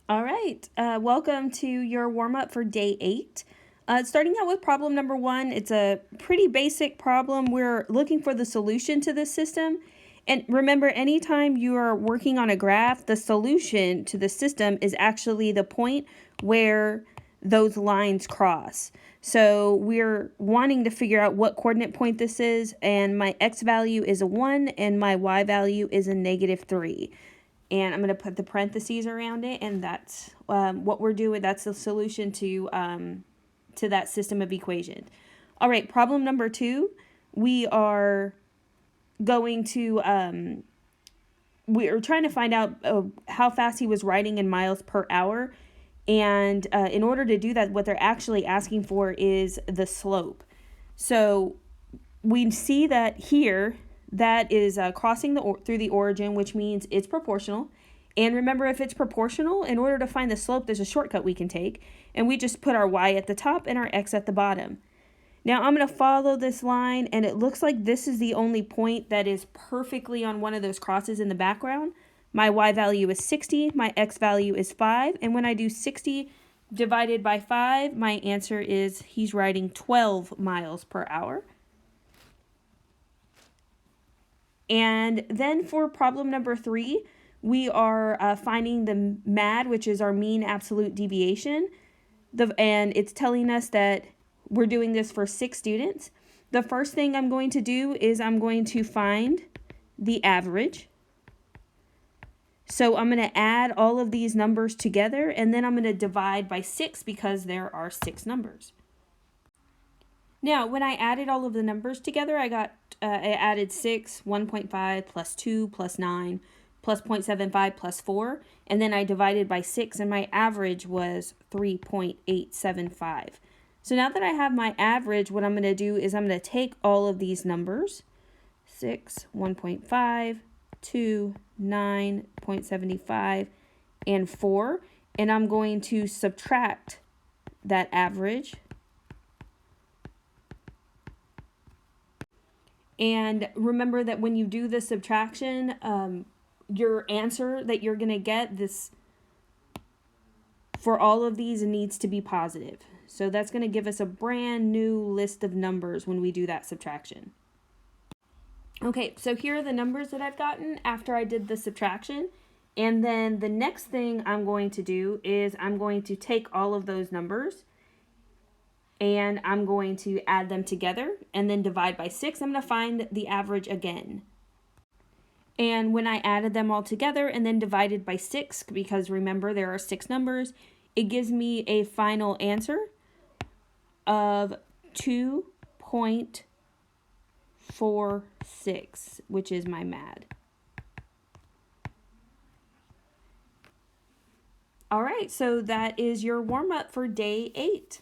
All right, welcome to your warm-up for day 8. Starting out with problem number 1, it's a pretty basic problem. We're looking for the solution to this system. And remember, anytime you are working on a graph, the solution to the system is actually the point where those lines cross. So we're wanting to figure out what coordinate point this is, and my x value is a 1 and my y value is a -3. And I'm going to put the parentheses around it, and that's what we're doing. That's the solution to that system of equation. All right, problem number 2, we are going to, we're trying to find out how fast he was writing in miles per hour. And in order to do that, what they're actually asking for is the slope. So we see that here, that is crossing through the origin, which means it's proportional. And remember, if it's proportional, in order to find the slope, there's a shortcut we can take. And we just put our y at the top and our x at the bottom. Now I'm going to follow this line, and it looks like this is the only point that is perfectly on one of those crosses in the background. My y value is 60, my x value is 5, and when I do 60 divided by 5, my answer is he's riding 12 miles per hour. And then for problem number 3, we are finding the MAD, which is our mean absolute deviation. And it's telling us that we're doing this for 6 students. The first thing I'm going to do is I'm going to find the average. So I'm going to add all of these numbers together, and then I'm going to divide by 6 because there are 6 numbers. Now, when I added all of the numbers together, I added 6, 1.5, plus 2, plus 9, plus 0.75, plus 4, and then I divided by 6, and my average was 3.875. So now that I have my average, what I'm going to do is I'm going to take all of these numbers, 6, 1.5, 2, 9, 0.75, and 4, and I'm going to subtract that average. And remember that when you do the subtraction, your answer that you're going to get for all of these needs to be positive. So that's going to give us a brand new list of numbers when we do that subtraction. Okay, so here are the numbers that I've gotten after I did the subtraction. And then the next thing I'm going to do is I'm going to take all of those numbers and I'm going to add them together and then divide by 6. I'm going to find the average again. And when I added them all together and then divided by 6, because remember there are 6 numbers, it gives me a final answer of 2.46, which is my MAD. All right, so that is your warm-up for day 8.